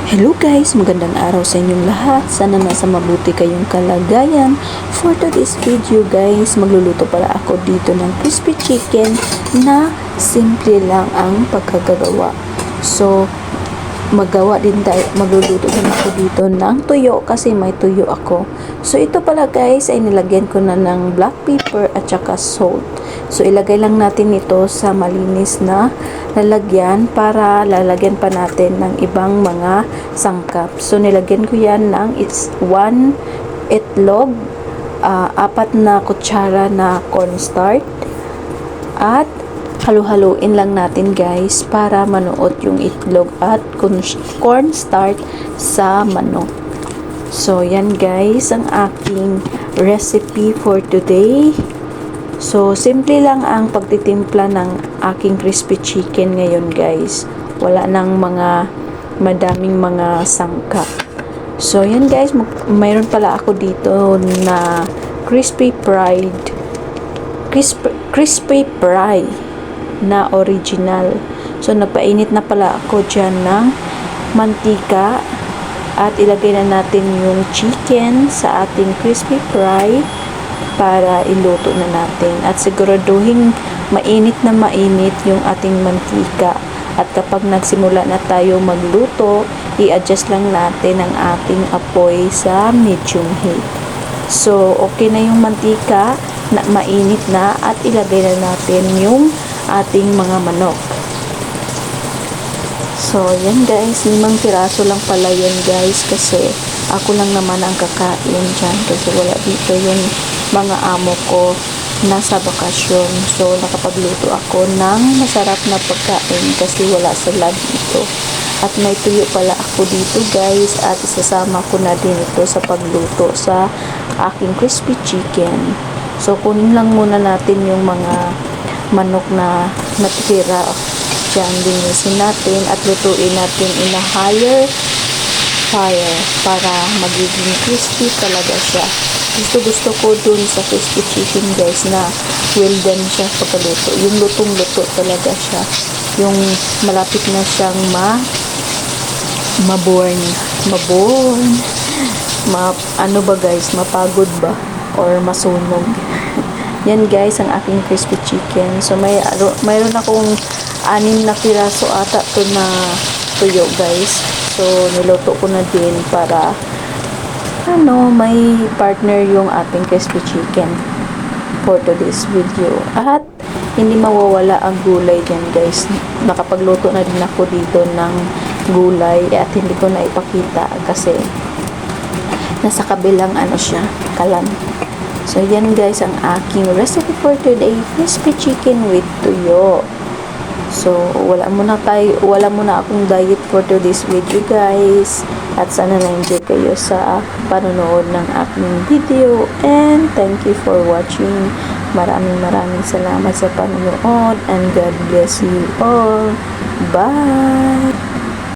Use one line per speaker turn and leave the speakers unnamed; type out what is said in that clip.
Hello guys, magandang araw sa inyong lahat. Sana nasa mabuti kayong kalagayan. For today's video guys, magluluto pala ako dito ng crispy chicken na simple lang ang pagkagagawa. So, magluluto din ako dito ng tuyo kasi may tuyo ako. So, ito pala guys ay nilagyan ko na ng black pepper at saka salt. So, ilagay lang natin ito sa malinis na lalagyan para lalagyan pa natin ng ibang mga sangkap. So, nilagyan ko yan ng 1 itlog, 4 na kutsara na cornstarch, at halu-haluin lang natin guys para manuot yung itlog at cornstarch sa manok. So, yan guys ang aking recipe for today. So, simple lang ang pagtitimpla ng aking crispy chicken ngayon guys. Wala nang madaming mga sangkap. So, yan guys, mayroon pala ako dito na crispy fry na original. So, nagpainit na pala ako dyan ng mantika at ilagay na natin yung chicken sa ating crispy fry para iluto na natin. At siguraduhin mainit na mainit yung ating mantika. At kapag nagsimula na tayo magluto, i-adjust lang natin ang ating apoy sa medium heat. So, okay na yung mantika, na mainit na, at ilagay na natin yung ating mga manok. So, yan guys, 5 piraso lang pala yan guys kasi ako lang naman ang kakain dyan kasi wala dito yung mga amo ko nasa bakasyon. So, nakapagluto ako ng masarap na pagkain kasi wala sila dito. At may tuyo pala ako dito guys at isasama ko na din ito sa pagluto sa aking crispy chicken. So, kunin lang muna natin yung mga manok na natira dyan, linisin natin at lutuin natin in a higher fire para magiging crispy talaga siya. Gusto ko dun sa crispy chicken guys na well done siya pagkaluto. Yung lutong-luto talaga siya. Yung malapit na siyang ano ba guys, mapagod ba or masunog. Yan guys ang aking crispy chicken. So mayroon akong 6 na piraso ata to na tuyo guys. So niluto ko na din para may partner yung ating crispy chicken for today's video. At hindi mawawala ang gulay dyan guys. Nakapagluto na din ako dito ng gulay at hindi ko na ipakita kasi nasa kabilang siya, kalan. So, yan guys ang aking recipe for today, crispy chicken with tuyo. So, wala muna akong diet for today's video guys. At sana na-enjoy kayo sa panonood ng aking video. And thank you for watching. Maraming salamat sa panonood. And God bless you all. Bye!